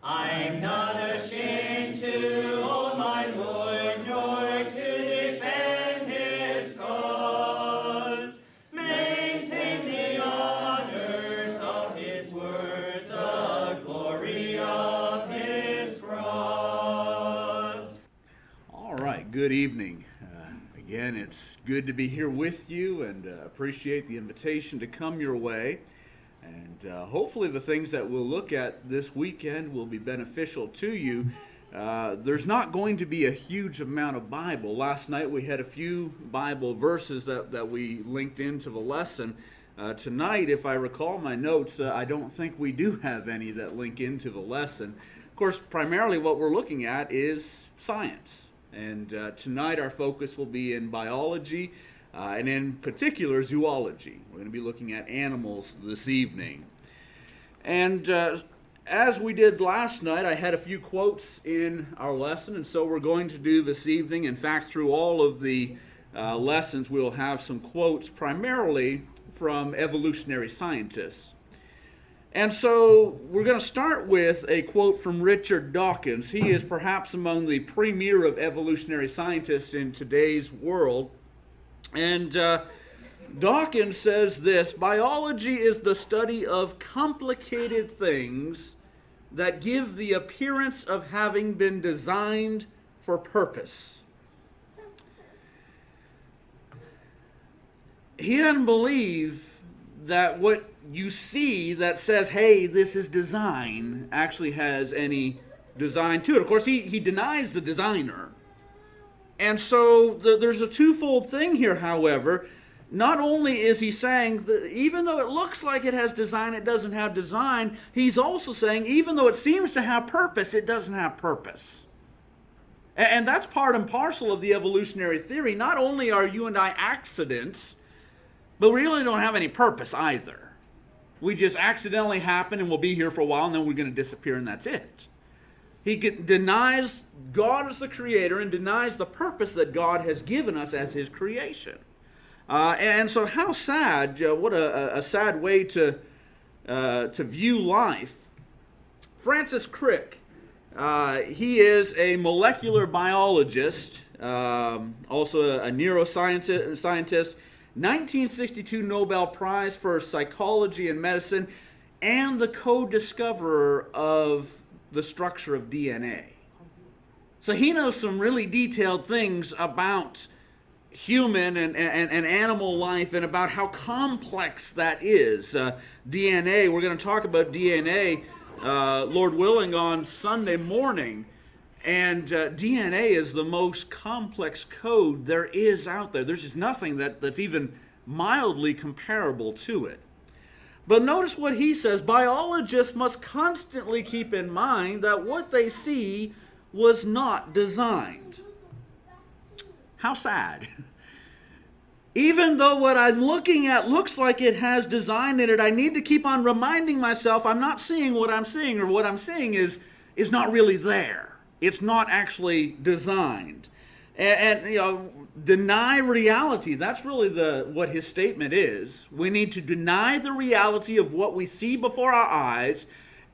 I'm not ashamed to own my Lord, nor to defend his cause. Maintain the honors of his word, the glory of his cross. All right, good evening. Again, it's good to be here with you and appreciate the invitation to come your way. And hopefully the things that we'll look at this weekend will be beneficial to you. There's not going to be a huge amount of Bible. Last night we had a few Bible verses that we linked into the lesson. Tonight, if I recall my notes, I don't think we do have any that link into the lesson. Of course, primarily what we're looking at is science. And tonight our focus will be in biology, and in particular zoology. We're going to be looking at animals this evening. And as we did last night, I had a few quotes in our lesson, and so we're going to do this evening. In fact, through all of the lessons, we'll have some quotes primarily from evolutionary scientists. And so we're going to start with a quote from Richard Dawkins. He is perhaps among the premier of evolutionary scientists in today's world. And Dawkins says this: biology is the study of complicated things that give the appearance of having been designed for purpose. He doesn't believe that what you see that says, hey, this is design, actually has any design to it. Of course, he denies the designer. And so there's a twofold thing here, however. Not only is he saying that even though it looks like it has design, it doesn't have design, he's also saying even though it seems to have purpose, it doesn't have purpose. And that's part and parcel of the evolutionary theory. Not only are you and I accidents, but we really don't have any purpose either. We just accidentally happen and we'll be here for a while and then we're going to disappear and that's it. He denies God as the creator and denies the purpose that God has given us as his creation. And so how sad, what a sad way to view life. Francis Crick, he is a molecular biologist, also a neuroscientist, 1962 Nobel Prize for Psychology and Medicine, and the co-discoverer of the structure of DNA. So he knows some really detailed things about human and animal life and about how complex that is. DNA, we're going to talk about DNA, Lord willing, on Sunday morning. And DNA is the most complex code there is out there. There's just nothing that's even mildly comparable to it. But notice what he says: biologists must constantly keep in mind that what they see was not designed. How sad. Even though what I'm looking at looks like it has design in it, I need to keep on reminding myself I'm not seeing what I'm seeing, or what I'm seeing is not really there. It's not actually designed. And you know, deny reality. That's really what his statement is. We need to deny the reality of what we see before our eyes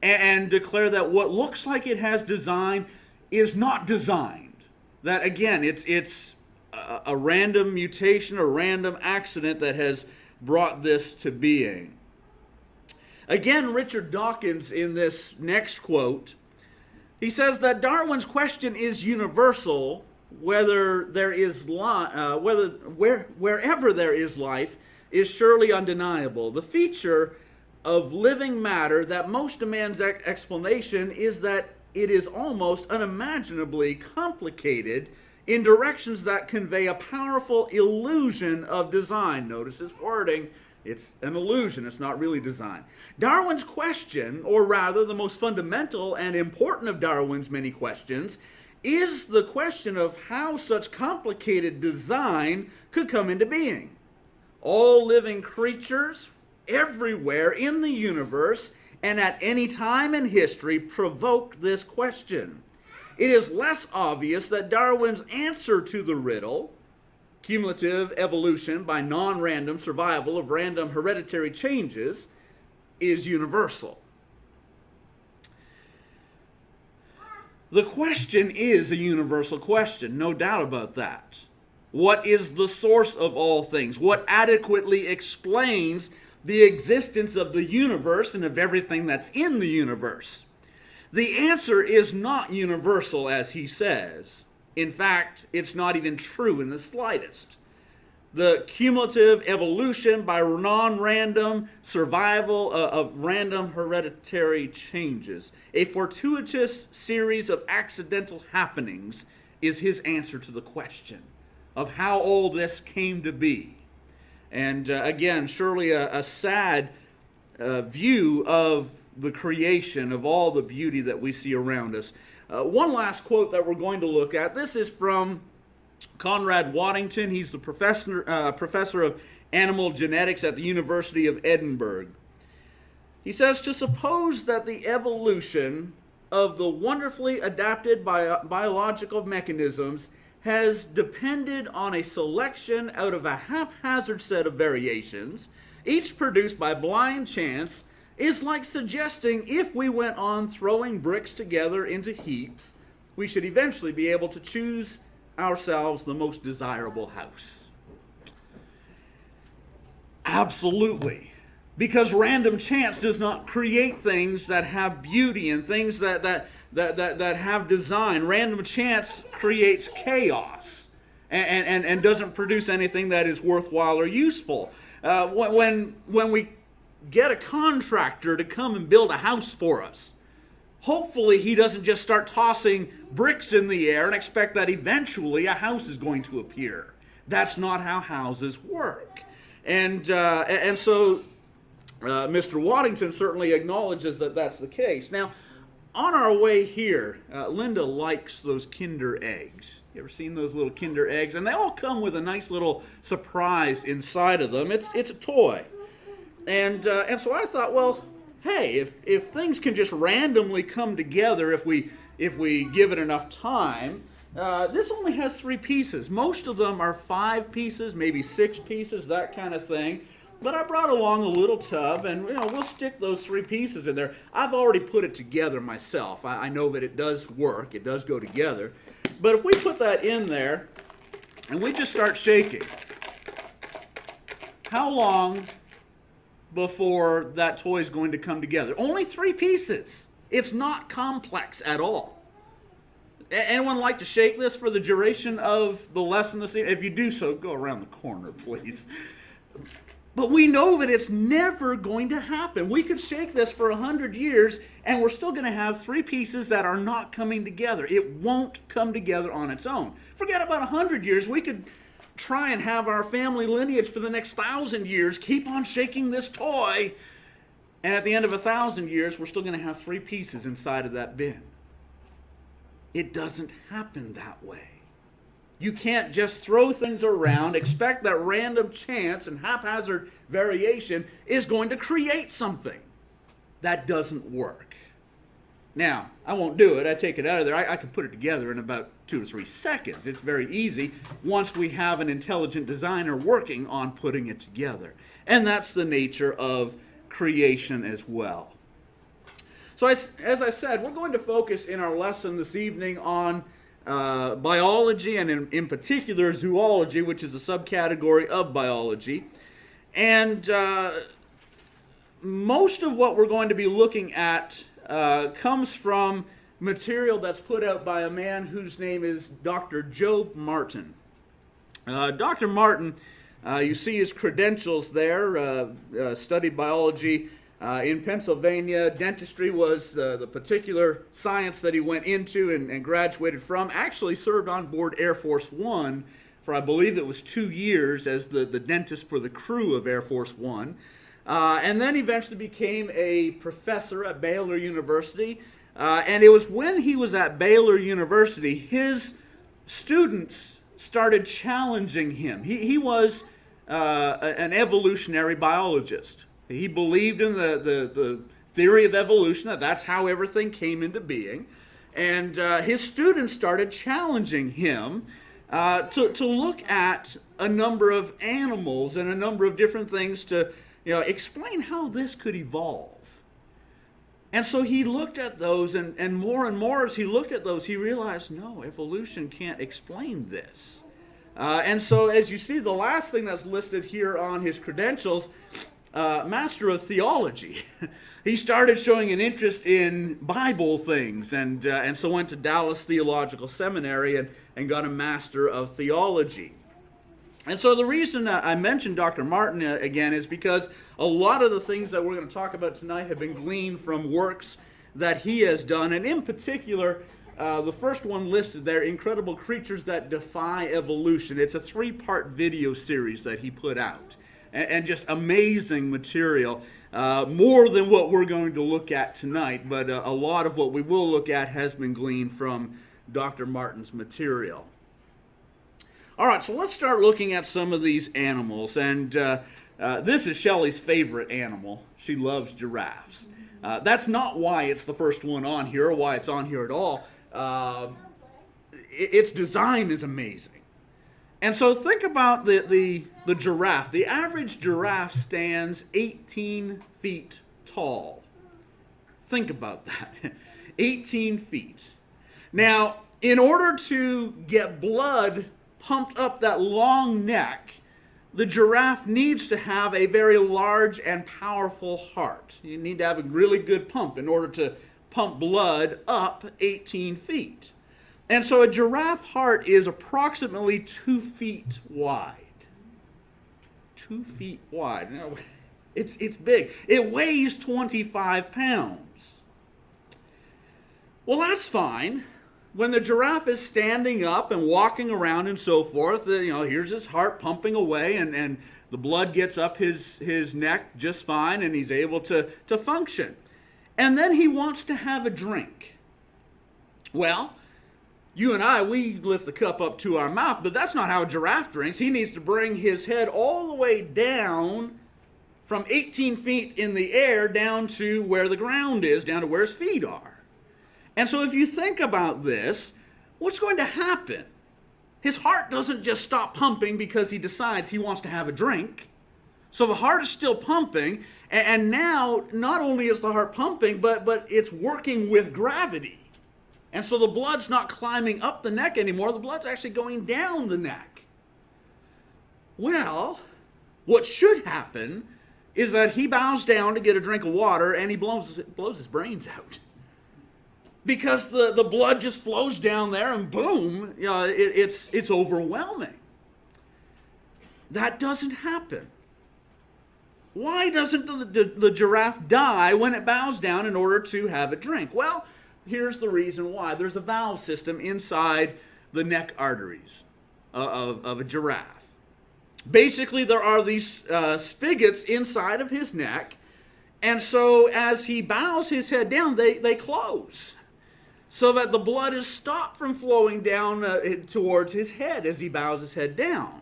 and declare that what looks like it has design is not designed. That, again, it's a random mutation or random accident that has brought this to being. Again, Richard Dawkins, in this next quote, he says that Darwin's question is universal, wherever there is life is surely undeniable. The feature of living matter that most demands explanation is that it is almost unimaginably complicated in directions that convey a powerful illusion of design. Notice his wording. It's an illusion. It's not really design. Darwin's question, or rather the most fundamental and important of Darwin's many questions, is the question of how such complicated design could come into being. All living creatures everywhere in the universe and at any time in history provoke this question. It is less obvious that Darwin's answer to the riddle, cumulative evolution by non-random survival of random hereditary changes, is universal. The question is a universal question, no doubt about that. What is the source of all things? What adequately explains the existence of the universe and of everything that's in the universe? The answer is not universal, as he says. In fact, it's not even true in the slightest. The cumulative evolution by non-random survival of random hereditary changes, a fortuitous series of accidental happenings, is his answer to the question of how all this came to be. And again, surely a sad view of the creation, of all the beauty that we see around us. One last quote that we're going to look at. This is from Conrad Waddington. He's the professor of animal genetics at the University of Edinburgh. He says, "To suppose that the evolution of the wonderfully adapted biological mechanisms has depended on a selection out of a haphazard set of variations, each produced by blind chance, is like suggesting if we went on throwing bricks together into heaps, we should eventually be able to choose ourselves the most desirable house." Absolutely. Because random chance does not create things that have beauty and things that have design. Random chance creates chaos and doesn't produce anything that is worthwhile or useful. When we get a contractor to come and build a house for us, hopefully he doesn't just start tossing bricks in the air and expect that eventually a house is going to appear. That's not how houses work. And so Mr. Waddington certainly acknowledges that that's the case. Now, on our way here, Linda likes those Kinder eggs. You ever seen those little Kinder eggs? And they all come with a nice little surprise inside of them. It's a toy. And so I thought, well, hey, if things can just randomly come together, if we give it enough time, this only has 3 pieces. Most of them are 5 pieces, maybe 6 pieces, that kind of thing. But I brought along a little tub, and we'll stick those 3 pieces in there. I've already put it together myself. I know that it does work. It does go together. But if we put that in there, and we just start shaking, how long before that toy is going to come together? Only 3 pieces. It's not complex at all. Anyone like to shake this for the duration of the lesson this evening? If you do so, go around the corner, please. But we know that it's never going to happen. We could shake this for 100 years, and we're still going to have 3 pieces that are not coming together. It won't come together on its own. Forget about 100 years. We could try and have our family lineage for the next 1,000 years, keep on shaking this toy, and at the end of 1,000 years, we're still going to have 3 pieces inside of that bin. It doesn't happen that way. You can't just throw things around, expect that random chance and haphazard variation is going to create something. That doesn't work. Now, I won't do it. I take it out of there. I can put it together in about 2 or 3 seconds. It's very easy once we have an intelligent designer working on putting it together. And that's the nature of creation as well. So as I said, we're going to focus in our lesson this evening on biology, and in particular zoology, which is a subcategory of biology. And most of what we're going to be looking at comes from material that's put out by a man whose name is Dr. Jobe Martin. Dr. Martin, you see his credentials there, studied biology in Pennsylvania. Dentistry was the particular science that he went into and graduated from. Actually served on board Air Force One for, I believe it was 2 years, as the dentist for the crew of Air Force One. And then eventually became a professor at Baylor University. And it was when he was at Baylor University, his students started challenging him. He was an evolutionary biologist. He believed in the theory of evolution, that's how everything came into being. And his students started challenging him to look at a number of animals and a number of different things to explain how this could evolve. And so he looked at those, and more as he looked at those, he realized, no, evolution can't explain this. And so as you see, the last thing that's listed here on his credentials, Master of Theology. He started showing an interest in Bible things, and so went to Dallas Theological Seminary and got a Master of Theology. And so the reason I mentioned Dr. Martin again is because a lot of the things that we're going to talk about tonight have been gleaned from works that he has done, and in particular, the first one listed there, Incredible Creatures That Defy Evolution. It's a 3-part video series that he put out, and just amazing material. More than what we're going to look at tonight, but a lot of what we will look at has been gleaned from Dr. Martin's material. All right, so let's start looking at some of these animals, and this is Shelley's favorite animal. She loves giraffes. That's not why it's the first one on here, or why it's on here at all. Its design is amazing. And so think about the giraffe. The average giraffe stands 18 feet tall. Think about that. 18 feet. Now, in order to get blood pumped up that long neck, the giraffe needs to have a very large and powerful heart. You need to have a really good pump in order to pump blood up 18 feet. And so a giraffe heart is approximately 2 feet wide. 2 feet wide. Now, it's big. It weighs 25 pounds. Well, that's fine. When the giraffe is standing up and walking around and so forth, here's his heart pumping away, and the blood gets up his neck just fine, and he's able to function. And then he wants to have a drink. Well, you and I, we lift the cup up to our mouth, but that's not how a giraffe drinks. He needs to bring his head all the way down from 18 feet in the air down to where the ground is, down to where his feet are. And so if you think about this, what's going to happen? His heart doesn't just stop pumping because he decides he wants to have a drink. So the heart is still pumping, and now not only is the heart pumping, but it's working with gravity. And so the blood's not climbing up the neck anymore, the blood's actually going down the neck. Well, what should happen is that he bows down to get a drink of water and he blows his brains out. Because the blood just flows down there and boom, it's overwhelming. That doesn't happen. Why doesn't the giraffe die when it bows down in order to have a drink? Well, here's the reason why. There's a valve system inside the neck arteries of a giraffe. Basically, there are these spigots inside of his neck, and so as he bows his head down, they close, so that the blood is stopped from flowing down towards his head as he bows his head down.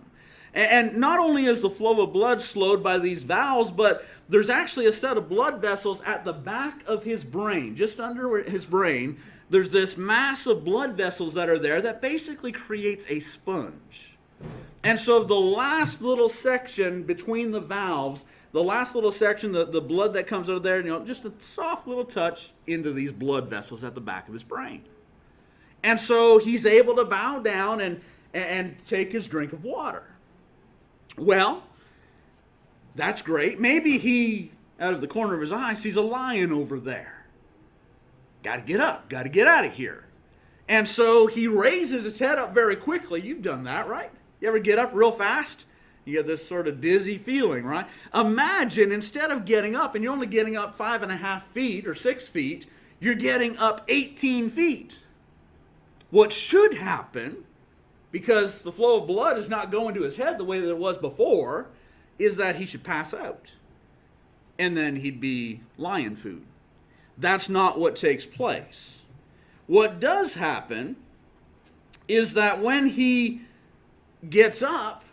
And not only is the flow of blood slowed by these valves, but there's actually a set of blood vessels at the back of his brain, just under his brain. There's this mass of blood vessels that are there that basically creates a sponge. And so the last little section between the valves, the last little section, the blood that comes out of there, just a soft little touch into these blood vessels at the back of his brain. And so he's able to bow down and take his drink of water. Well, that's great. Maybe he, out of the corner of his eye, sees a lion over there. Got to get up. Got to get out of here. And so he raises his head up very quickly. You've done that, right? You ever get up real fast? You get this sort of dizzy feeling, right? Imagine instead of getting up, and you're only getting up 5.5 feet or 6 feet, you're getting up 18 feet. What should happen, because the flow of blood is not going to his head the way that it was before, is that he should pass out. And then he'd be lion food. That's not what takes place. What does happen is that when he gets up,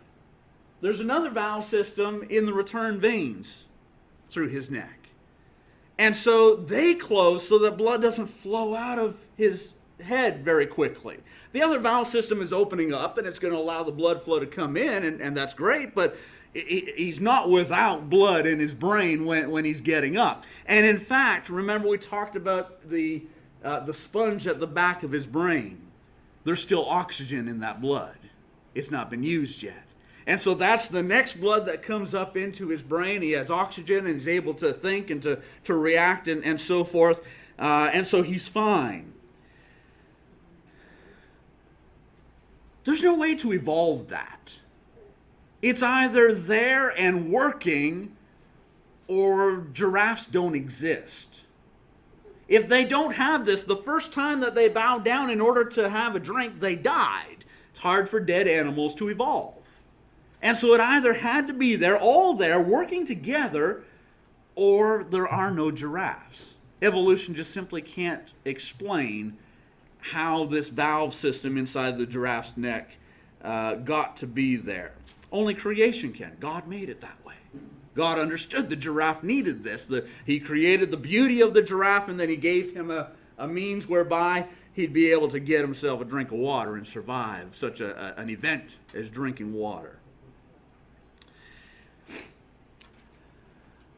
there's another valve system in the return veins through his neck. And so they close so that blood doesn't flow out of his head very quickly. The other valve system is opening up, and it's going to allow the blood flow to come in, and that's great, but he's not without blood in his brain when he's getting up. And in fact, remember we talked about the sponge at the back of his brain. There's still oxygen in that blood. It's not been used yet. And so that's the next blood that comes up into his brain. He has oxygen and he's able to think and to react and so forth. And so he's fine. There's no way to evolve that. It's either there and working, or giraffes don't exist. If they don't have this, the first time that they bowed down in order to have a drink, they died. It's hard for dead animals to evolve. And so it either had to be there, all there, working together, or there are no giraffes. Evolution just simply can't explain how this valve system inside the giraffe's neck got to be there. Only creation can. God made it that way. God understood the giraffe needed this. He created the beauty of the giraffe, and then he gave him a means whereby he'd be able to get himself a drink of water and survive such an event as drinking water.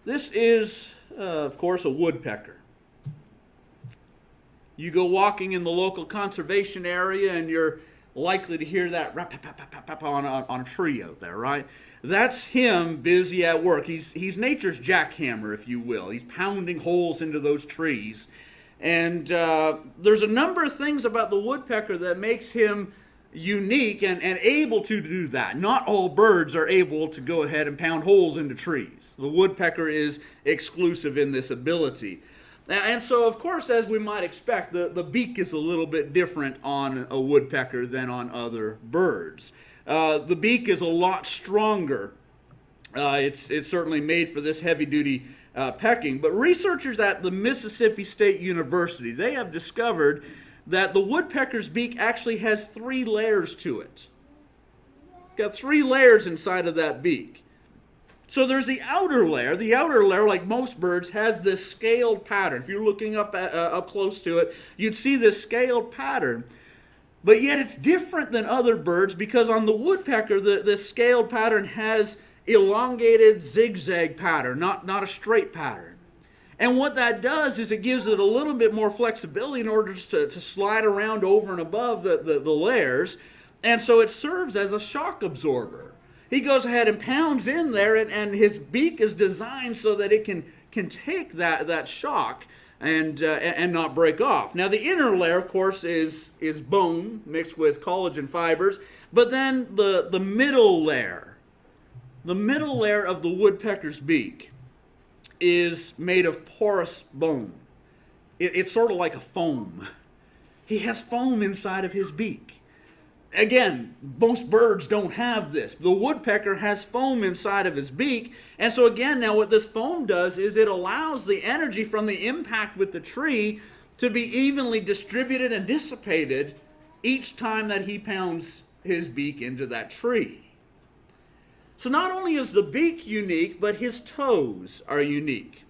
This is, of course, a woodpecker. You go walking in the local conservation area and you're likely to hear that rap on a tree out there, right? That's him busy at work. He's nature's jackhammer, if you will. He's pounding holes into those trees. And there's a number of things about the woodpecker that makes him unique and able to do that. Not all birds are able to go ahead and pound holes into trees. The woodpecker is exclusive in this ability. And so, of course, as we might expect, the beak is a little bit different on a woodpecker than on other birds. The beak is a lot stronger. It's certainly made for this heavy-duty pecking. But researchers at the Mississippi State University, they have discovered that the woodpecker's beak actually has 3 layers to it. Got 3 layers inside of that beak. So there's the outer layer. The outer layer, like most birds, has this scaled pattern. If you're looking up close to it, you'd see this scaled pattern. But yet it's different than other birds because on the woodpecker, this scaled pattern has elongated zigzag pattern, not a straight pattern. And what that does is it gives it a little bit more flexibility in order to slide around over and above the layers. And so it serves as a shock absorber. He goes ahead and pounds in there, and his beak is designed so that it can take that shock and not break off. Now the inner layer, of course, is bone mixed with collagen fibers, but then the middle layer of the woodpecker's beak is made of porous bone. It's sort of like a foam. He has foam inside of his beak. Again, most birds don't have this. The woodpecker has foam inside of his beak. And so again, now what this foam does is it allows the energy from the impact with the tree to be evenly distributed and dissipated each time that he pounds his beak into that tree. So not only is the beak unique, but his toes are unique.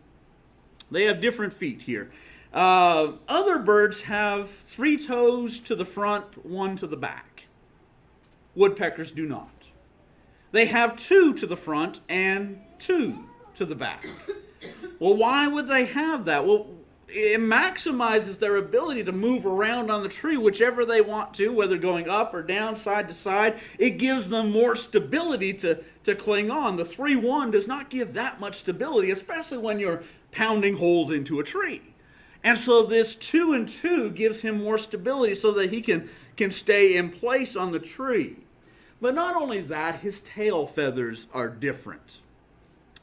They have different feet here. Other birds have 3 toes to the front, 1 to the back. Woodpeckers do not. They have 2 to the front and 2 to the back. Well, why would they have that? Well, it maximizes their ability to move around on the tree whichever they want to, whether going up or down, side to side. It gives them more stability to cling on. The 3-1 does not give that much stability, especially when you're pounding holes into a tree. And so this 2 and 2 gives him more stability so that he can stay in place on the tree. But not only that, his tail feathers are different.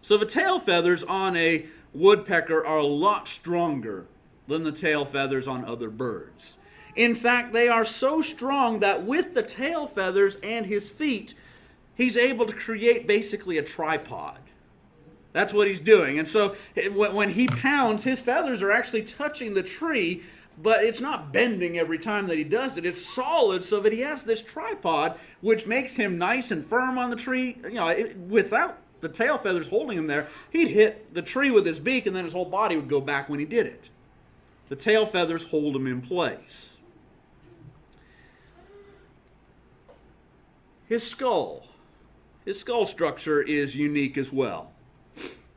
So the tail feathers on a woodpecker are a lot stronger than the tail feathers on other birds. In fact, they are so strong that with the tail feathers and his feet, he's able to create basically a tripod. That's what he's doing. And so when he pounds, his feathers are actually touching the tree, but it's not bending every time that he does it. It's solid so that he has this tripod, which makes him nice and firm on the tree. You know, without the tail feathers holding him there, he'd hit the tree with his beak and then his whole body would go back when he did it. The tail feathers hold him in place. His skull. his skull structure is unique as well.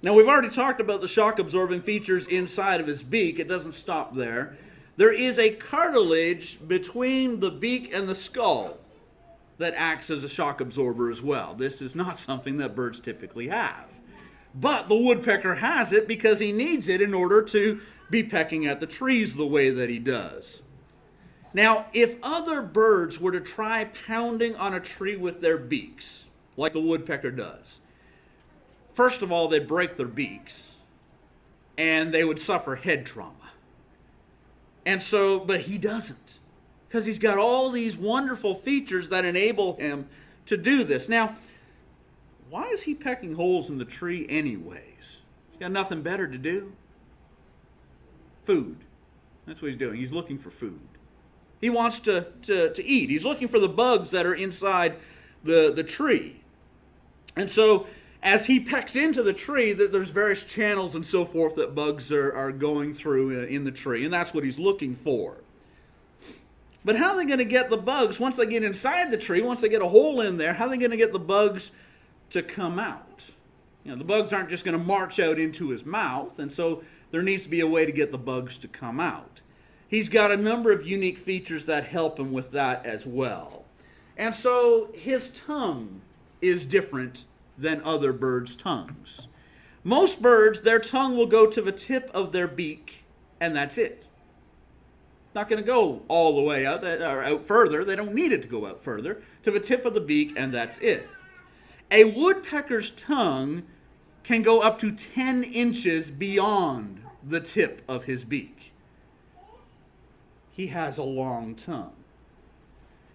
Now, we've already talked about the shock-absorbing features inside of his beak. It doesn't stop there. There is a cartilage between the beak and the skull that acts as a shock absorber as well. This is not something that birds typically have. But the woodpecker has it because he needs it in order to be pecking at the trees the way that he does. Now, if other birds were to try pounding on a tree with their beaks, like the woodpecker does, first of all, they'd break their beaks, and they would suffer head trauma. And so, but he doesn't, because he's got all these wonderful features that enable him to do this. Now, why is he pecking holes in the tree anyways? He's got nothing better to do. Food. That's what he's doing. He's looking for food. He wants to eat. He's looking for the bugs that are inside the tree. And so, as he pecks into the tree, there's various channels and so forth that bugs are going through in the tree, and that's what he's looking for. But how are they going to get the bugs, once they get inside the tree, once they get a hole in there, how are they going to get the bugs to come out? You know, the bugs aren't just going to march out into his mouth, and so there needs to be a way to get the bugs to come out. He's got a number of unique features that help him with that as well. And so his tongue is different than other birds' tongues. Most birds, their tongue will go to the tip of their beak, and that's it. Not going to go all the way out, or out further. They don't need it to go out further. To the tip of the beak, and that's it. A woodpecker's tongue can go up to 10 inches beyond the tip of his beak. He has a long tongue.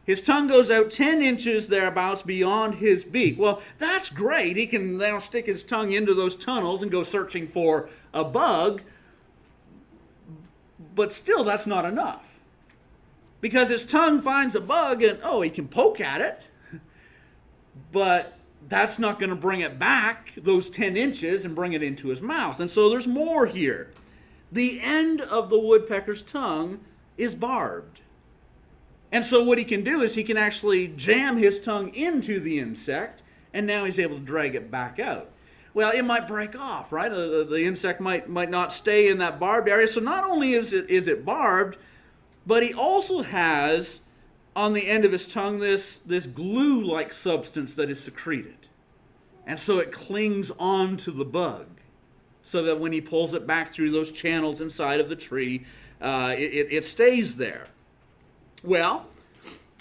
His tongue goes out 10 inches thereabouts beyond his beak. Well, that's great. He can now stick his tongue into those tunnels and go searching for a bug. But still, that's not enough. Because his tongue finds a bug and, he can poke at it. But that's not going to bring it back those 10 inches and bring it into his mouth. And so there's more here. The end of the woodpecker's tongue is barbed. And so what he can do is he can actually jam his tongue into the insect, and now he's able to drag it back out. Well, it might break off, right? The insect might not stay in that barbed area. So not only is it barbed, but he also has on the end of his tongue this glue-like substance that is secreted. And so it clings on to the bug, so that when he pulls it back through those channels inside of the tree, it stays there. Well,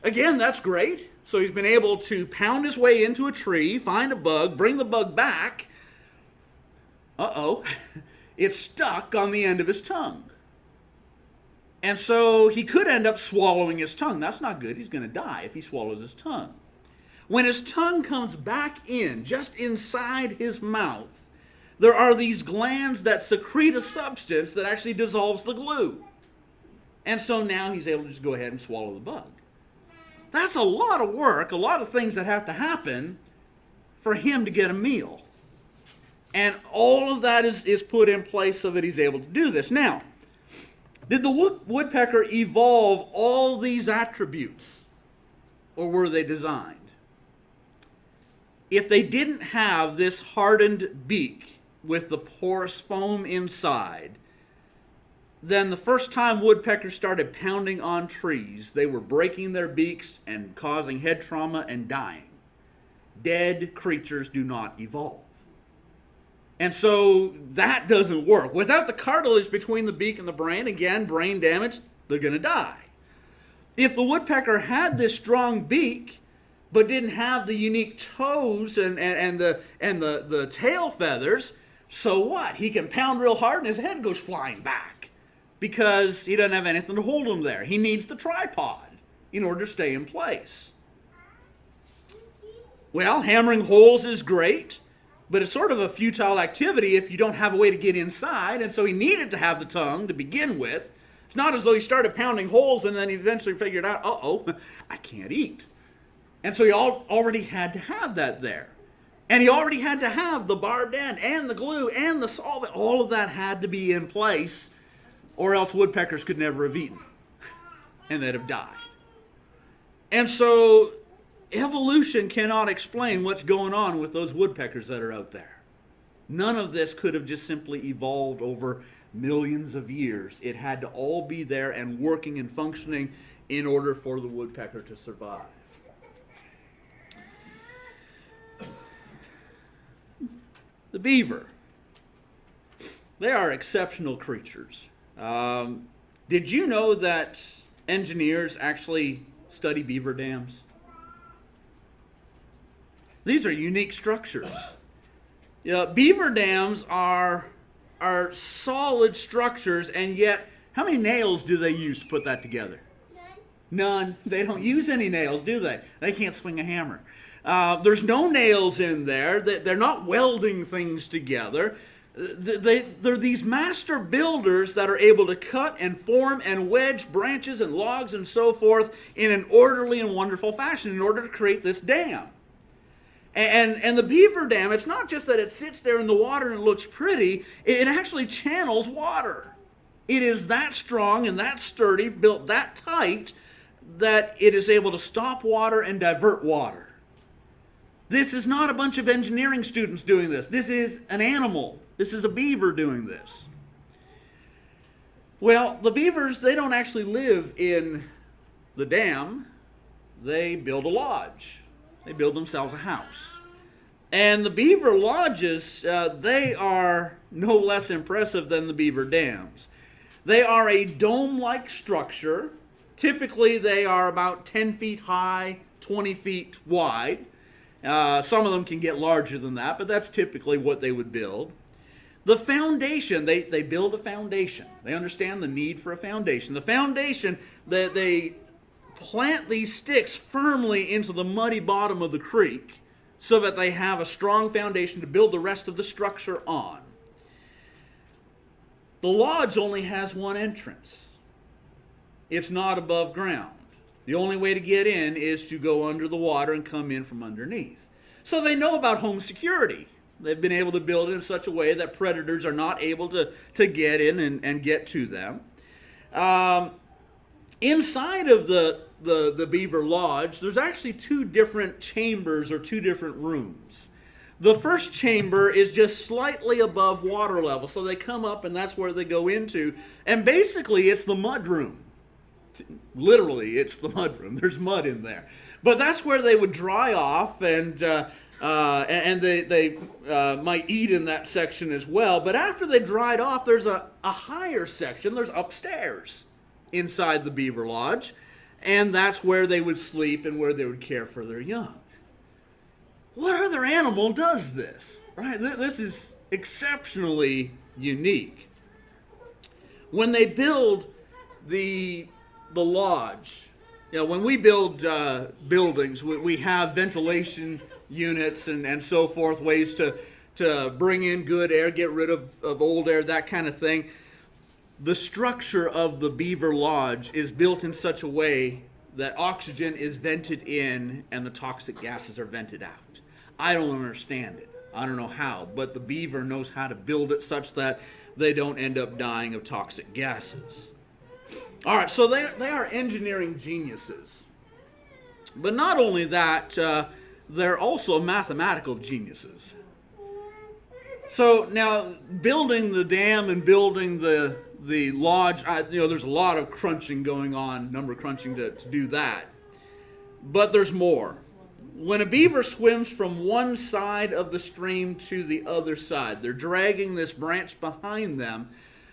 again, that's great. So he's been able to pound his way into a tree, find a bug, bring the bug back. It's stuck on the end of his tongue. And so he could end up swallowing his tongue. That's not good. He's going to die if he swallows his tongue. When his tongue comes back in, just inside his mouth, there are these glands that secrete a substance that actually dissolves the glue. And so now he's able to just go ahead and swallow the bug. That's a lot of work, a lot of things that have to happen for him to get a meal. And all of that is put in place so that he's able to do this. Now, did the woodpecker evolve all these attributes, or were they designed? If they didn't have this hardened beak with the porous foam inside, then the first time woodpeckers started pounding on trees, they were breaking their beaks and causing head trauma and dying. Dead creatures do not evolve. And so that doesn't work. Without the cartilage between the beak and the brain, again, brain damage, they're going to die. If the woodpecker had this strong beak, but didn't have the unique toes and the tail feathers, so what? He can pound real hard and his head goes flying back, because he doesn't have anything to hold him there. He needs the tripod in order to stay in place. Well, hammering holes is great, but it's sort of a futile activity if you don't have a way to get inside, and so he needed to have the tongue to begin with. It's not as though he started pounding holes and then he eventually figured out, I can't eat. And so he already had to have that there. And he already had to have the barbed end and the glue and the solvent. All of that had to be in place, or else woodpeckers could never have eaten, and they'd have died. And so evolution cannot explain what's going on with those woodpeckers that are out there. None of this could have just simply evolved over millions of years. It had to all be there and working and functioning in order for the woodpecker to survive. The beaver. They are exceptional creatures. Did you know that engineers actually study beaver dams? These are unique structures. Beaver dams are solid structures, and yet, how many nails do they use to put that together? None. They don't use any nails, do they? They can't swing a hammer. There's no nails in there. They're not welding things together. They're these master builders that are able to cut and form and wedge branches and logs and so forth in an orderly and wonderful fashion in order to create this dam. And the beaver dam, it's not just that it sits there in the water and looks pretty, it actually channels water. It is that strong and that sturdy, built that tight, that it is able to stop water and divert water. This is not a bunch of engineering students doing this. This is an animal. This is a beaver doing this. Well, the beavers, they don't actually live in the dam. They build a lodge. They build themselves a house. And the beaver lodges, they are no less impressive than the beaver dams. They are a dome-like structure. Typically, they are about 10 feet high, 20 feet wide. Some of them can get larger than that, but that's typically what they would build. The foundation, they build a foundation. They understand the need for a foundation. The foundation, they plant these sticks firmly into the muddy bottom of the creek so that they have a strong foundation to build the rest of the structure on. The lodge only has one entrance. It's not above ground. The only way to get in is to go under the water and come in from underneath. So they know about home security. They've been able to build it in such a way that predators are not able to get in and get to them. Inside of the beaver lodge, there's actually two different chambers or two different rooms. The first chamber is just slightly above water level, so they come up and that's where they go into. And basically, it's the mud room. Literally, it's the mud room. There's mud in there. But that's where they would dry off, and they might eat in that section as well. But after they dried off, there's a higher section. There's upstairs inside the beaver lodge, and that's where they would sleep and where they would care for their young. What other animal does this? Right? This is exceptionally unique. When they build the lodge, when we build buildings, we have ventilation units and so forth, ways to bring in good air, get rid of old air, that kind of thing. The structure of the beaver lodge is built in such a way that oxygen is vented in and the toxic gases are vented out. I don't understand it. I don't know how, but the beaver knows how to build it such that they don't end up dying of toxic gases. All right, so they are engineering geniuses. But not only that, they're also mathematical geniuses. So now, building the dam and building the lodge, there's a lot of crunching going on, number crunching to do that. But there's more. When a beaver swims from one side of the stream to the other side, they're dragging this branch behind them.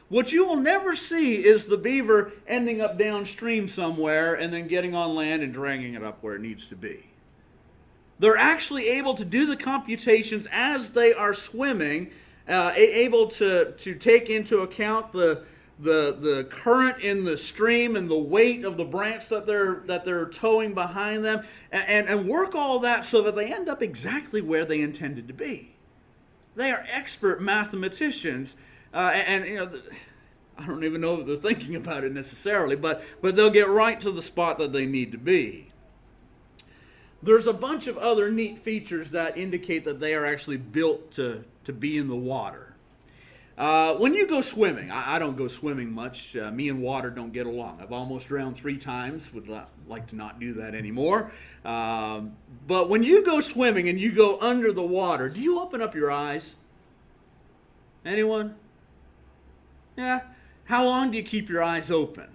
What you will never see is the beaver ending up downstream somewhere and then getting on land and dragging it up where it needs to be. They're actually able to do the computations as they are swimming, able to take into account the current in the stream and the weight of the branch that they're towing behind them, and work all that so that they end up exactly where they intended to be. They are expert mathematicians. I don't even know if they're thinking about it necessarily, but they'll get right to the spot that they need to be. There's a bunch of other neat features that indicate that they are actually built to be in the water. When you go swimming, I don't go swimming much. Me and water don't get along. I've almost drowned 3 times. Would like to not do that anymore. But when you go swimming and you go under the water, do you open up your eyes? Anyone? Yeah. How long do you keep your eyes open?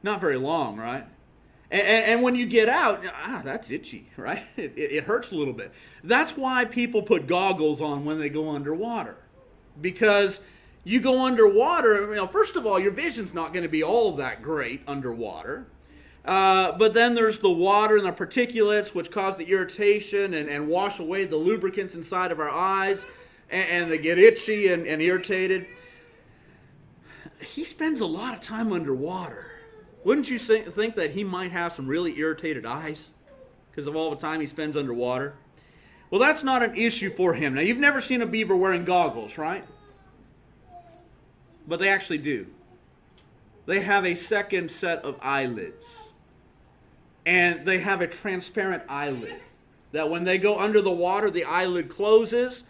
Not very long, right? And when you get out, that's itchy, right? It hurts a little bit. That's why people put goggles on when they go underwater. Because you go underwater, first of all, your vision's not going to be all that great underwater. But then there's the water and the particulates, which cause the irritation and wash away the lubricants inside of our eyes, and they get itchy and irritated. He spends a lot of time underwater. Wouldn't you think that he might have some really irritated eyes because of all the time he spends underwater? Well, that's not an issue for him. Now, you've never seen a beaver wearing goggles, right? But they actually do. They have a second set of eyelids. And they have a transparent eyelid. That when they go under the water, the eyelid closes.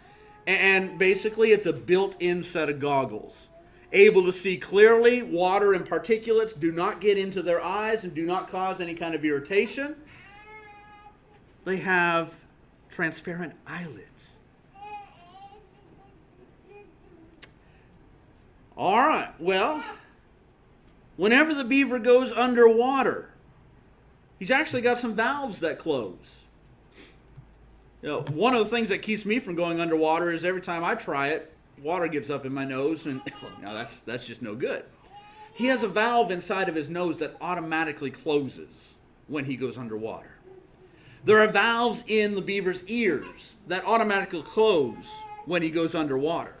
And basically, it's a built-in set of goggles. Able to see clearly, water and particulates do not get into their eyes and do not cause any kind of irritation. They have transparent eyelids. All right, well, whenever the beaver goes underwater, he's actually got some valves that close. One of the things that keeps me from going underwater is every time I try it, water gets up in my nose, and that's just no good. He has a valve inside of his nose that automatically closes when he goes underwater. There are valves in the beaver's ears that automatically close when he goes underwater.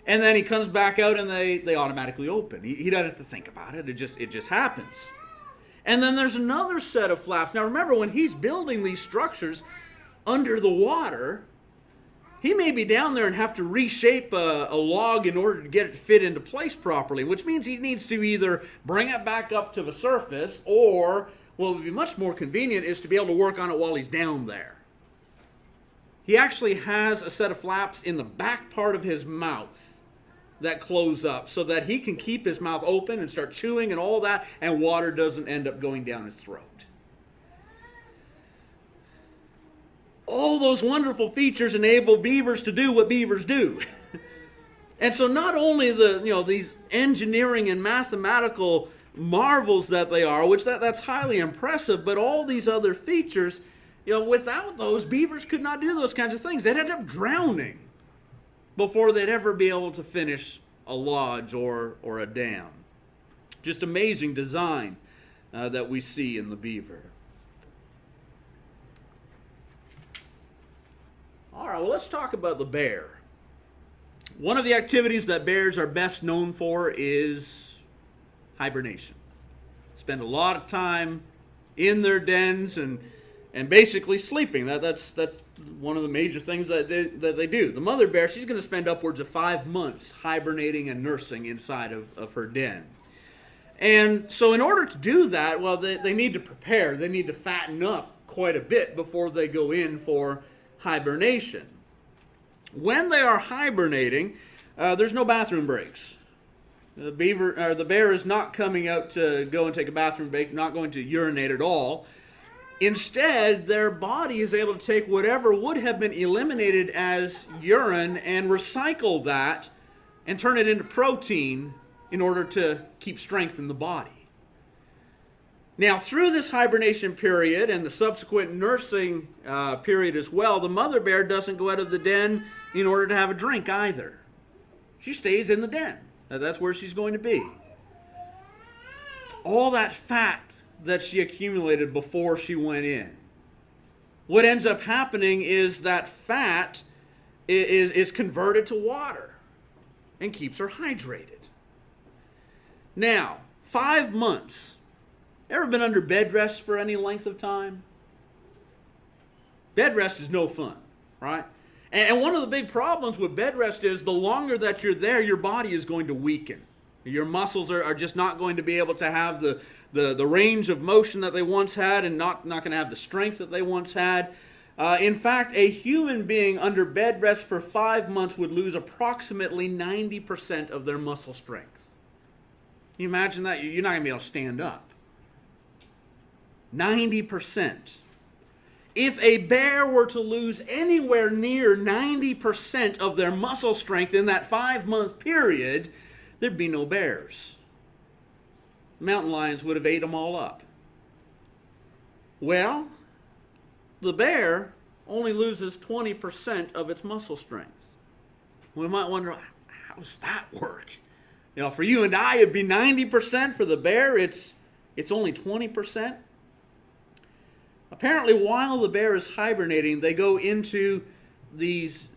And then he comes back out and they automatically open. He doesn't have to think about it. It just happens. And then there's another set of flaps. Now remember, when he's building these structures under the water, he may be down there and have to reshape a log in order to get it to fit into place properly, which means he needs to either bring it back up to the surface, or what would be much more convenient is to be able to work on it while he's down there. He actually has a set of flaps in the back part of his mouth that close up so that he can keep his mouth open and start chewing and all that, and water doesn't end up going down his throat. All those wonderful features enable beavers to do what beavers do. And so not only these engineering and mathematical marvels that they are, which that's highly impressive, but all these other features, without those, beavers could not do those kinds of things. They'd end up drowning before they'd ever be able to finish a lodge or a dam. Just amazing design that we see in the beaver. All right, well, let's talk about the bear. One of the activities that bears are best known for is hibernation. Spend a lot of time in their dens and basically sleeping. That's one of the major things that they do. The mother bear, she's going to spend upwards of 5 months hibernating and nursing inside of her den. And so in order to do that, well, they need to prepare. They need to fatten up quite a bit before they go in for hibernation. When they are hibernating, there's no bathroom breaks. The bear is not coming out to go and take a bathroom break, not going to urinate at all. Instead, their body is able to take whatever would have been eliminated as urine and recycle that and turn it into protein in order to keep strength in the body. Now, through this hibernation period and the subsequent nursing period as well, the mother bear doesn't go out of the den in order to have a drink either. She stays in the den. That's where she's going to be. All that fat that she accumulated before she went in. What ends up happening is that fat is converted to water and keeps her hydrated. Now, 5 months. Ever been under bed rest for any length of time? Bed rest is no fun, right? And one of the big problems with bed rest is the longer that you're there, your body is going to weaken. Your muscles are just not going to be able to have the range of motion that they once had, and not going to have the strength that they once had. In fact, a human being under bed rest for 5 months would lose approximately 90% of their muscle strength. Can you imagine that? You're not going to be able to stand up. 90%. If a bear were to lose anywhere near 90% of their muscle strength in that 5-month period, there'd be no bears. Mountain lions would have ate them all up. Well, the bear only loses 20% of its muscle strength. We might wonder, how does that work? For you and I, it'd be 90%. For the bear, it's only 20%. Apparently, while the bear is hibernating, they go into these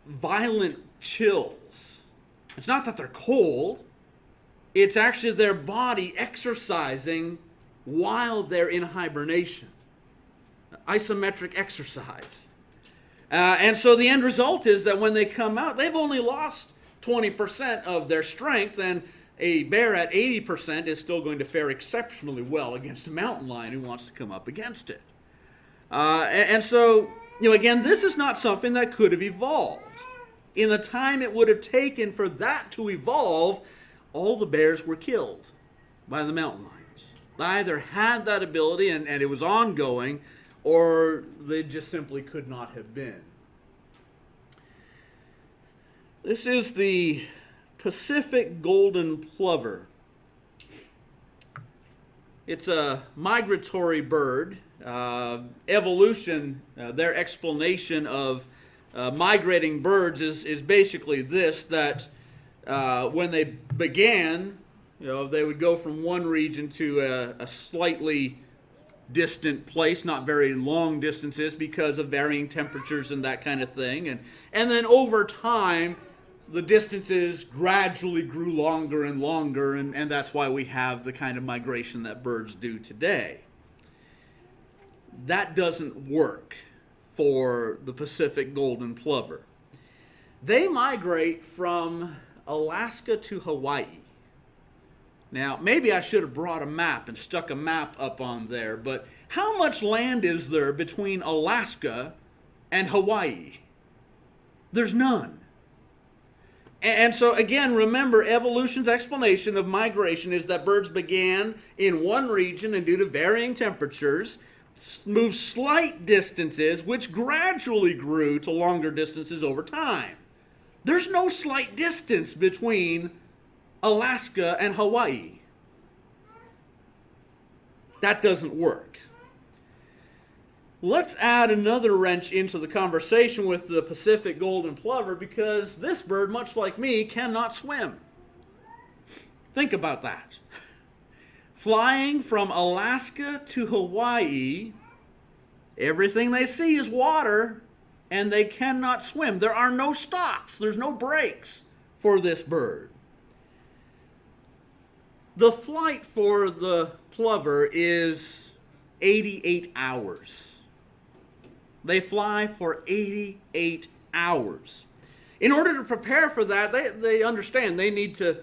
violent chills. It's not that they're cold. It's actually their body exercising while they're in hibernation. Isometric exercise. And so the end result is that when they come out, they've only lost 20% of their strength, and a bear at 80% is still going to fare exceptionally well against a mountain lion who wants to come up against it. And so, again, this is not something that could have evolved. In the time it would have taken for that to evolve, all the bears were killed by the mountain lions. They either had that ability and it was ongoing, or they just simply could not have been. This is the Pacific golden plover. It's a migratory bird. Evolution, their explanation of migrating birds is basically this, that when they began, they would go from one region to a slightly distant place, not very long distances because of varying temperatures and that kind of thing. And then over time, the distances gradually grew longer and longer, and that's why we have the kind of migration that birds do today. That doesn't work for the Pacific golden plover. They migrate from Alaska to Hawaii. Now, maybe I should have brought a map and stuck a map up on there, but how much land is there between Alaska and Hawaii? There's none. And so, again, remember, evolution's explanation of migration is that birds began in one region and due to varying temperatures, moved slight distances, which gradually grew to longer distances over time. There's no slight distance between Alaska and Hawaii. That doesn't work. Let's add another wrench into the conversation with the Pacific golden plover, because this bird, much like me, cannot swim. Think about that. Flying from Alaska to Hawaii, everything they see is water, and they cannot swim. There are no stops. There's no breaks for this bird. The flight for the plover is 88 hours. They fly for 88 hours. In order to prepare for that, they understand they need to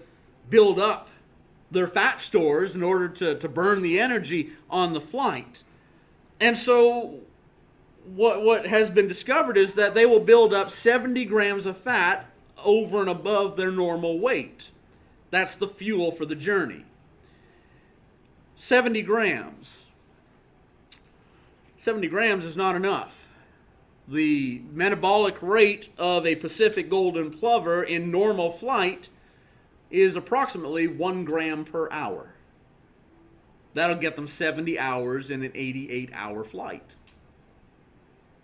build up their fat stores in order to burn the energy on the flight. And so what has been discovered is that they will build up 70 grams of fat over and above their normal weight. That's the fuel for the journey. 70 grams. 70 grams is not enough. The metabolic rate of a Pacific golden plover in normal flight is approximately 1 gram per hour. That'll get them 70 hours in an 88-hour flight.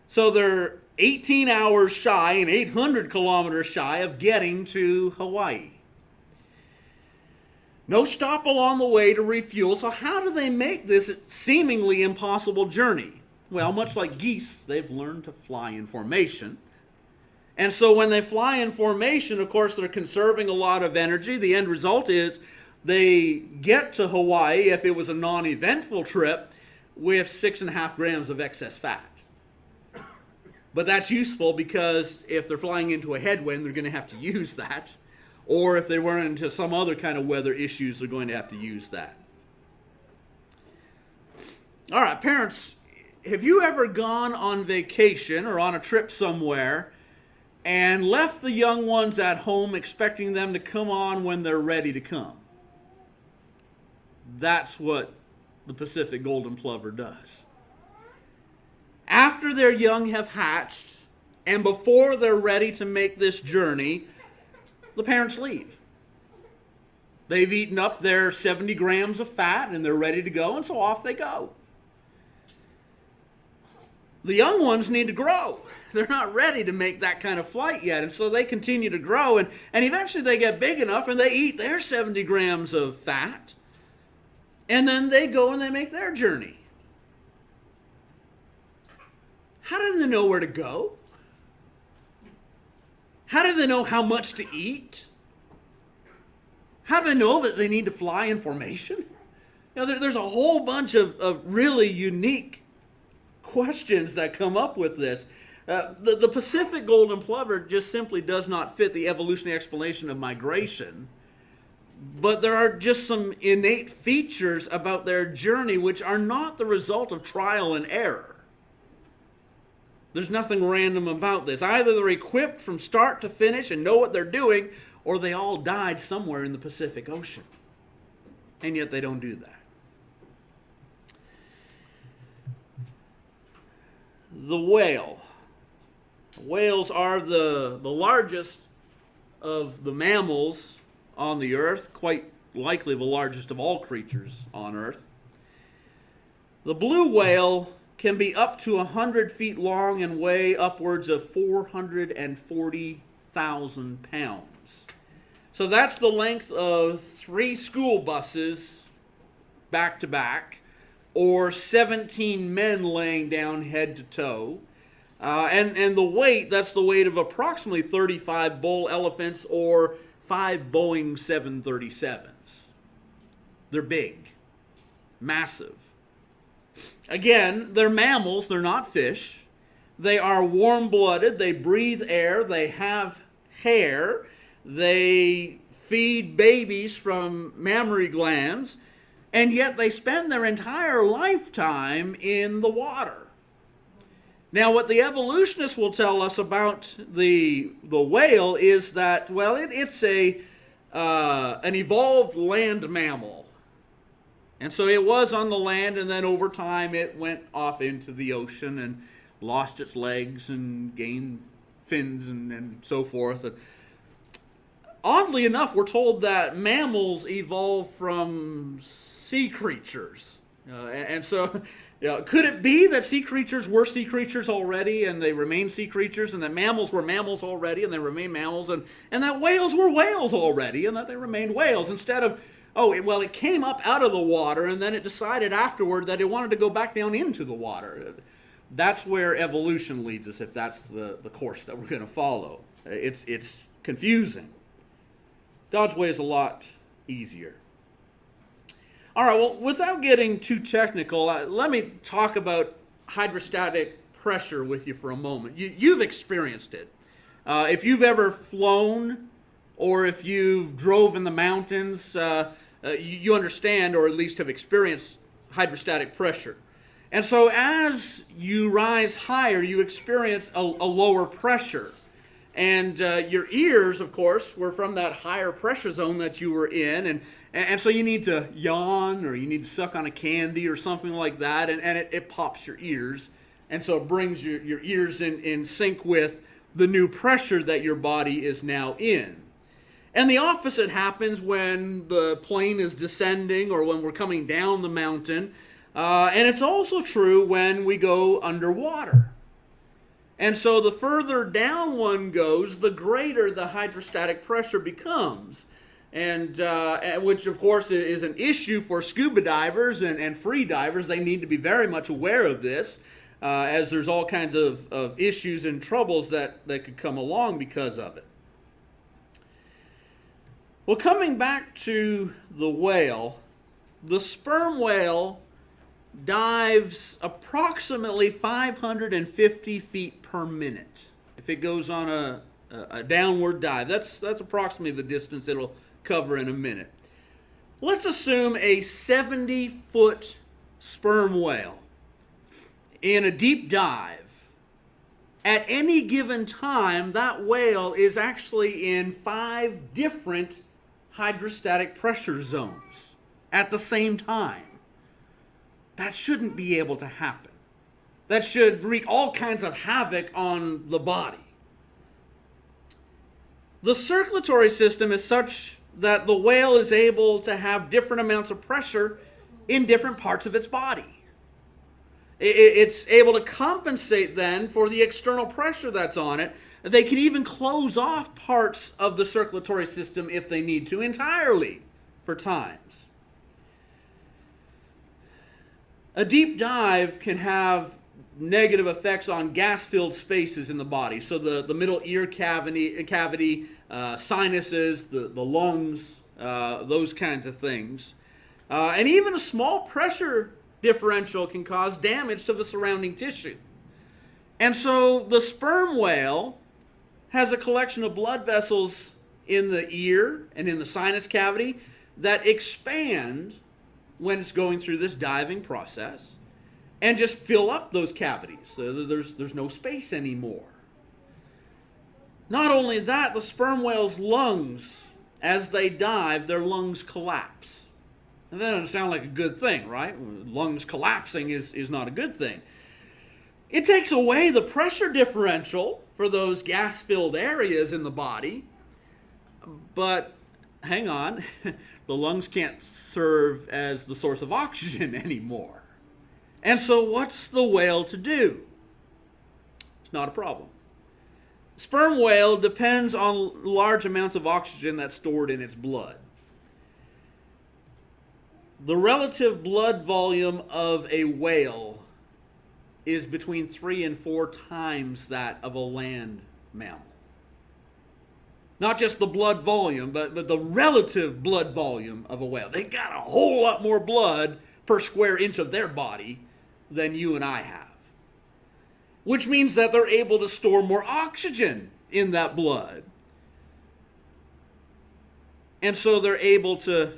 So they're 18 hours shy and 800 kilometers shy of getting to Hawaii. No stop along the way to refuel. So how do they make this seemingly impossible journey? Well, much like geese, they've learned to fly in formation. And so when they fly in formation, of course, they're conserving a lot of energy. The end result is they get to Hawaii, if it was a non-eventful trip, with 6.5 grams of excess fat. But that's useful because if they're flying into a headwind, they're going to have to use that. Or if they run into some other kind of weather issues, they're going to have to use that. All right, parents, have you ever gone on vacation or on a trip somewhere and left the young ones at home expecting them to come on when they're ready to come? That's what the Pacific golden plover does. After their young have hatched and before they're ready to make this journey, the parents leave. They've eaten up their 70 grams of fat and they're ready to go, and so off they go. The young ones need to grow. They're not ready to make that kind of flight yet, and so they continue to grow, and eventually they get big enough and they eat their 70 grams of fat, and then they go and they make their journey. How do they know where to go? How do they know how much to eat? How do they know that they need to fly in formation? There's a whole bunch of really unique questions that come up with this. The Pacific golden plover just simply does not fit the evolutionary explanation of migration. But there are just some innate features about their journey which are not the result of trial and error. There's nothing random about this. Either they're equipped from start to finish and know what they're doing, or they all died somewhere in the Pacific Ocean. And yet they don't do that. The whale. Whales are the largest of the mammals on the earth, quite likely the largest of all creatures on earth. The blue whale can be up to 100 feet long and weigh upwards of 440,000 pounds. So that's the length of 3 school buses back to back, or 17 men laying down head to toe. And the weight, that's the weight of approximately 35 bull elephants or 5 Boeing 737s. They're big, massive. Again, they're mammals, they're not fish. They are warm-blooded, they breathe air, they have hair, they feed babies from mammary glands, and yet they spend their entire lifetime in the water. Now, what the evolutionists will tell us about the whale is that, well, it's an evolved land mammal. And so it was on the land, and then over time it went off into the ocean and lost its legs and gained fins and so forth. And oddly enough, we're told that mammals evolved from sea creatures. And so, could it be that sea creatures were sea creatures already and they remain sea creatures, and that mammals were mammals already and they remain mammals, and that whales were whales already and that they remained whales, instead of, it came up out of the water and then it decided afterward that it wanted to go back down into the water. That's where evolution leads us, if that's the course that we're going to follow. It's confusing. God's way is a lot easier. All right, well, without getting too technical, let me talk about hydrostatic pressure with you for a moment. You've experienced it. If you've ever flown or if you've drove in the mountains, you understand, or at least have experienced, hydrostatic pressure. And so as you rise higher, you experience a lower pressure. And your ears, of course, were from that higher pressure zone that you were in. And so you need to yawn, or you need to suck on a candy or something like that, and it pops your ears. And so it brings your ears in sync with the new pressure that your body is now in. And the opposite happens when the plane is descending or when we're coming down the mountain. And it's also true when we go underwater. And so the further down one goes, the greater the hydrostatic pressure becomes. And which, of course, is an issue for scuba divers and free divers. They need to be very much aware of this, as there's all kinds of issues and troubles that could come along because of it. Well, coming back to the whale, the sperm whale dives approximately 550 feet per minute. If it goes on a downward dive, that's approximately the distance it'll cover in a minute. Let's assume a 70-foot sperm whale. in a deep dive, at any given time, that whale is actually in 5 different hydrostatic pressure zones at the same time. That shouldn't be able to happen. That should wreak all kinds of havoc on the body. The circulatory system is such that the whale is able to have different amounts of pressure in different parts of its body. It's able to compensate then for the external pressure that's on it. They can even close off parts of the circulatory system if they need to entirely for times. A deep dive can have negative effects on gas-filled spaces in the body. So the middle ear cavity, sinuses, the lungs, those kinds of things. And even a small pressure differential can cause damage to the surrounding tissue. And so the sperm whale has a collection of blood vessels in the ear and in the sinus cavity that expand when it's going through this diving process and just fill up those cavities. So there's no space anymore. Not only that, the sperm whale's lungs, as they dive, their lungs collapse. And that doesn't sound like a good thing, right? Lungs collapsing is not a good thing. It takes away the pressure differential for those gas-filled areas in the body. But hang on, the lungs can't serve as the source of oxygen anymore. And so what's the whale to do? It's not a problem. Sperm whale depends on large amounts of oxygen that's stored in its blood. The relative blood volume of a whale is between 3 and 4 times that of a land mammal. Not just the blood volume, but the relative blood volume of a whale. They got a whole lot more blood per square inch of their body than you and I have. Which means that they're able to store more oxygen in that blood. And so they're able to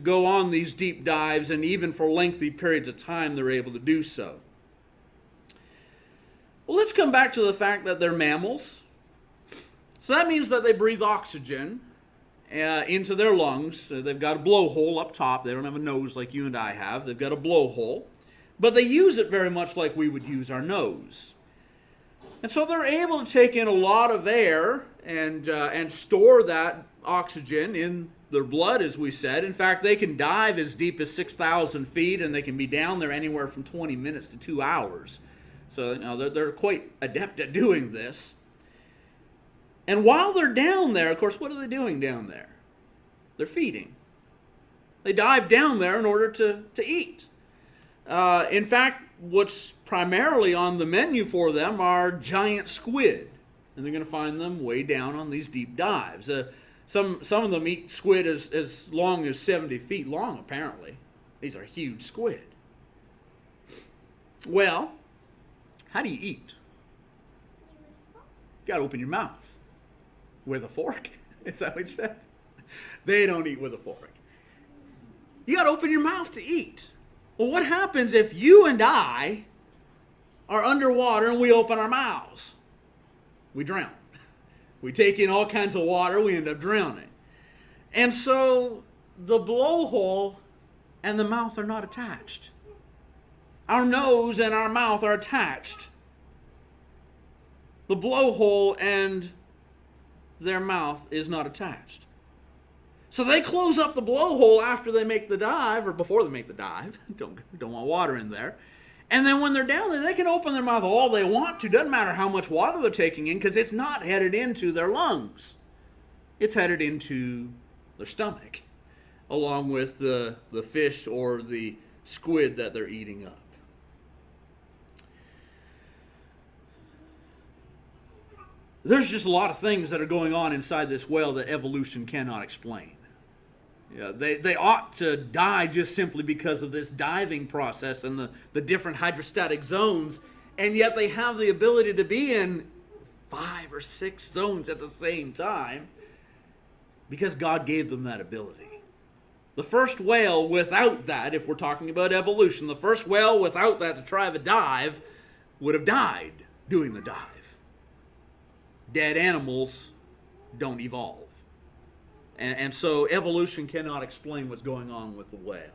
go on these deep dives, and even for lengthy periods of time, they're able to do so. Well, let's come back to the fact that they're mammals. So that means that they breathe oxygen into their lungs. So they've got a blowhole up top. They don't have a nose like you and I have. They've got a blowhole. But they use it very much like we would use our nose. And so they're able to take in a lot of air and store that oxygen in their blood, as we said. In fact, they can dive as deep as 6,000 feet, and they can be down there anywhere from 20 minutes to 2 hours. So they're quite adept at doing this. And while they're down there, of course, what are they doing down there? They're feeding. They dive down there in order to eat. In fact, what's primarily on the menu for them are giant squid. And they're going to find them way down on these deep dives. Some of them eat squid as long as 70 feet long, apparently. These are huge squid. Well, how do you eat? You got to open your mouth. With a fork? Is that what you said? They don't eat with a fork. You got to open your mouth to eat. Well, what happens if you and I are underwater and we open our mouths? We drown. We take in all kinds of water, we end up drowning. And so the blowhole and the mouth are not attached. Our nose and our mouth are attached. The blowhole and their mouth is not attached. So they close up the blowhole after they make the dive, or before they make the dive. Don't want water in there. And then when they're down there, they can open their mouth all they want to. Doesn't matter how much water they're taking in, because it's not headed into their lungs. It's headed into their stomach, along with the fish or the squid that they're eating up. There's just a lot of things that are going on inside this whale that evolution cannot explain. Yeah, they ought to die just simply because of this diving process and the different hydrostatic zones, and yet they have the ability to be in 5 or 6 zones at the same time because God gave them that ability. The first whale without that, if we're talking about evolution, the first whale without that to try a dive would have died doing the dive. Dead animals don't evolve. And so evolution cannot explain what's going on with the whale.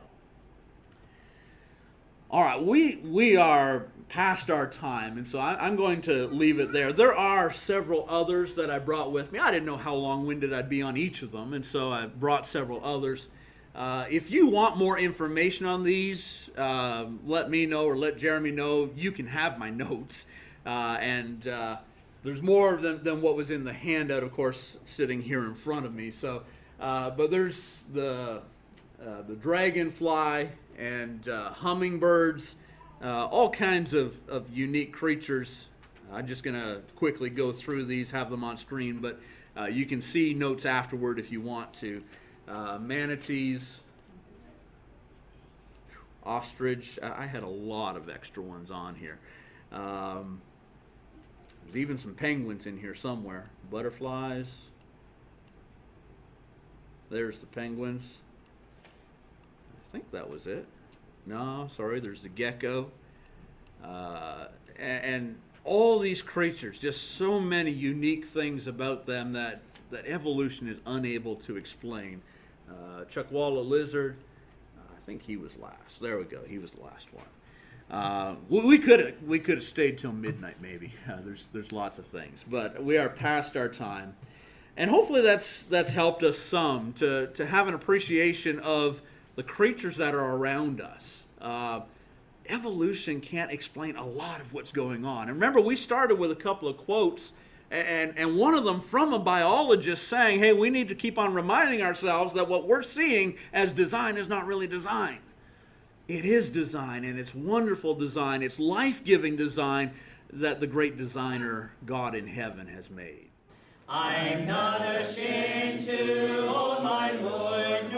All right, we are past our time, and so I'm going to leave it there. There are several others that I brought with me. I didn't know how long-winded I'd be on each of them, and so I brought several others. If you want more information on these, let me know or let Jeremy know. You can have my notes. There's more than what was in the handout, of course, sitting here in front of me. So, but there's the dragonfly and hummingbirds, all kinds of unique creatures. I'm just going to quickly go through these, have them on screen, but you can see notes afterward if you want to. Manatees, ostrich. I had a lot of extra ones on here. There's even some penguins in here somewhere. Butterflies. There's the penguins. I think that was it. No, sorry, there's the gecko. And all these creatures, just so many unique things about them that evolution is unable to explain. Chuckwalla lizard, I think he was last. There we go, he was the last one. We could have stayed till midnight maybe. There's lots of things, but we are past our time, and hopefully that's helped us some to have an appreciation of the creatures that are around us. Evolution can't explain a lot of what's going on. And remember, we started with a couple of quotes, and one of them from a biologist saying, hey, we need to keep on reminding ourselves that what we're seeing as design is not really design. It is design, and it's wonderful design. It's life-giving design that the great designer, God in heaven, has made. I'm not ashamed to own my Lord,